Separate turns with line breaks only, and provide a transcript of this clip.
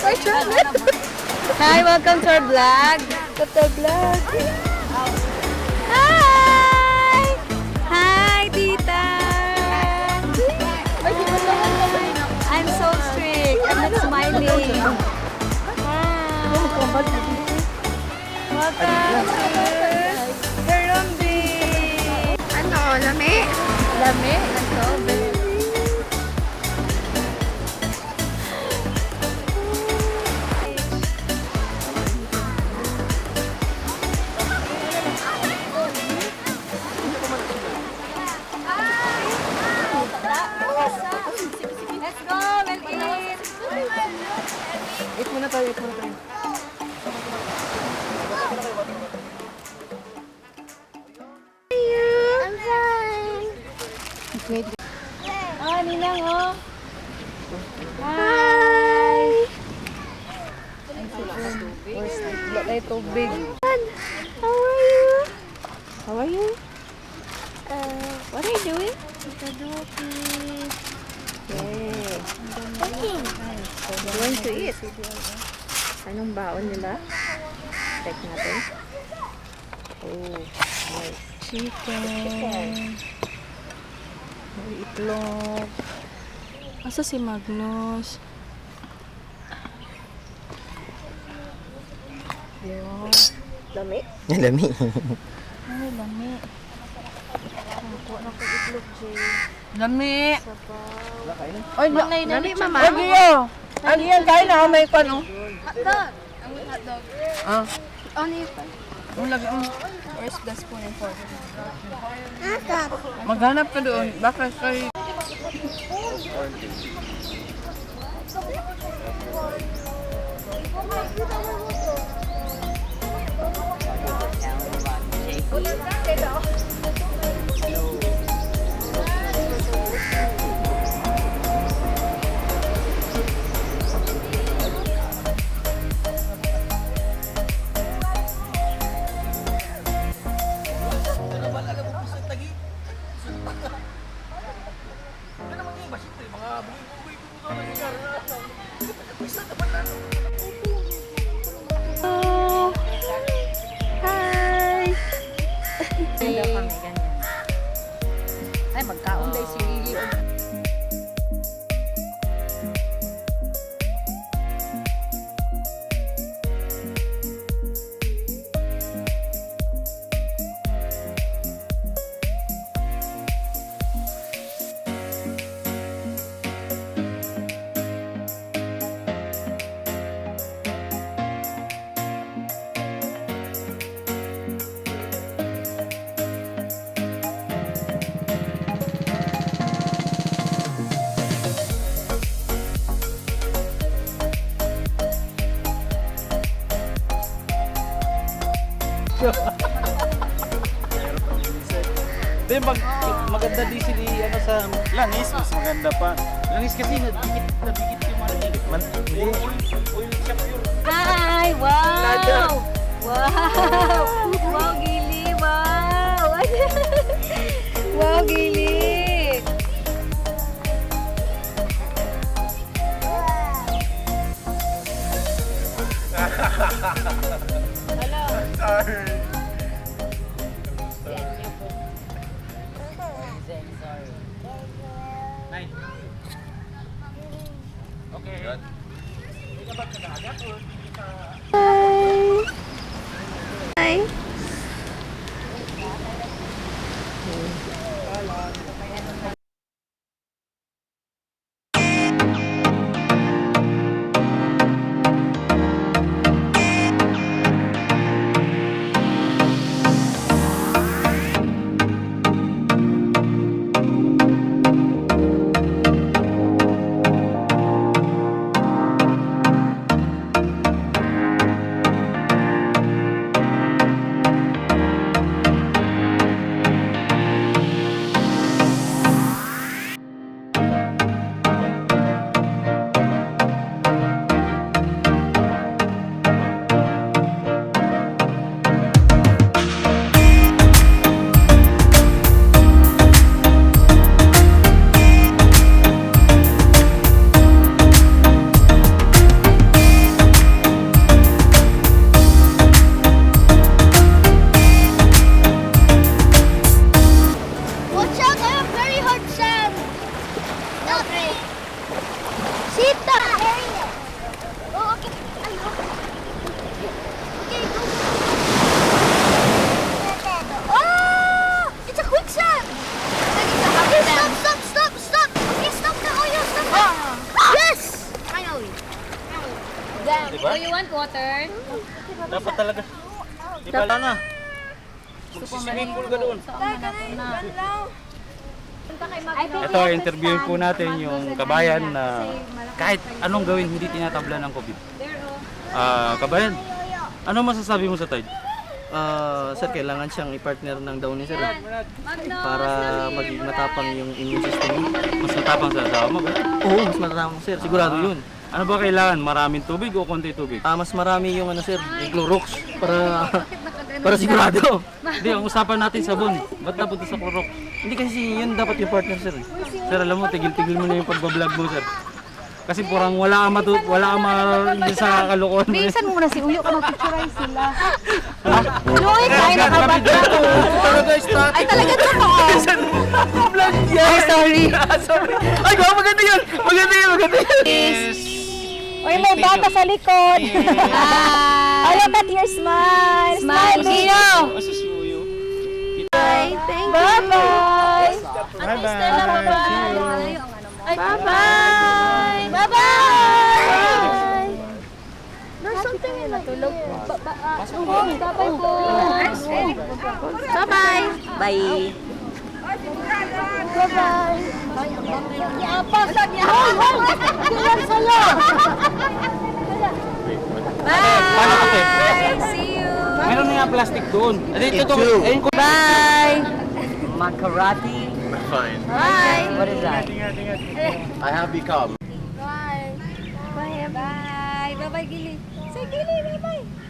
my channel. Hi, welcome to our vlog. To our vlog. Hi! Hi, tita! I'm so strict. I'm not smiling. Hi! Welcome to Herumbi! Ano? Lami? Lami? Ano? Let's go! We'll eat!
Eat muna tayo, eat muna tayo.
I'm fine! Ah, Ninang, oh! Hi!
Wala tayo tubig.
How are you?
How are you?
What are you doing?
Yeah. Going to eat. Anong baon nila? Check natin. Oh, nice. Chicken. May itlog.
Asa si Magnus?
Yun. Lami?
Lami.
Ay, lami. Kuha na ko itlog, Jay.
Lami.
Oy, lami, mama.
Agiyo. Agiyo, kain na. May pan, oh.
Hotdog. Ang hotdog.
Ah.
Only
Ang lagi,
where's the spoon and fork?
maghanap ka doon. Baka kay...
Oh, hi!
Hindi kami ganyan. Ay, magkaon day si Lily.
Then maganda din sila ano sa langis, mas maganda pa. Langis kasi nabigit yung ano eh. Oil shop yun.
Hi! Wow! Wow! Wow, Gili! Wow! Wow, Gili!
Sorry. Nine. Okay. Good. Hindi ka ba kagagap o hindi ka...
Hi!
Dapat talaga. Di ba na? Magsiswimming pool ka doon. Ito, interviewin po natin yung kabayan na kahit anong gawin, hindi tinatabla ng COVID. Kabayan, ano masasabi mo sa Tide?
Sir, kailangan siyang i-partner ng Downy, sir. Para maging matapang yung immune system niya.
Mas matapang sa asawa mo ba?
Oo, mas matapang, sir. Sigurado yun.
Ano ba kailangan? Maraming tubig o konti tubig?
Mas marami yung ano, sir, yung Clorox para sigurado.
Hindi, ang usapan natin sabon. Ba't napunta sa Clorox?
Hindi kasi yun dapat yung partner, sir.
Sir, alam mo, tigil-tigil mo na yung pagbablog mo, sir. Kasi parang wala kang hindi sa kalokohan mo.
Bilisan mo na si Uyo ka mag-picturean sila. Uy, kain na ka ba? Ay, talaga totoo.
Vlog yan!
Ay, sorry.
Ay, maganda yun! Maganda yun!
Uy, may bata sa likod. Oh, look at your smile. Smile, Gino. Bye. Thank you. Bye-bye.
Bye-bye.
Bye-bye. Bye-bye. There's something in natulog. Bye-bye po. Bye-bye. Bye. Bye-bye. Pasag niya. Diyan sa'yo.
Paano kasi?
See you.
Meron na nga plastic doon. Dito to. Ayun ko.
Bye.
Macarati.
Fine.
Bye.
What is that?
I have become.
Bye. Bye. Bye. Bye-bye, Gili. Say, Gili, bye-bye.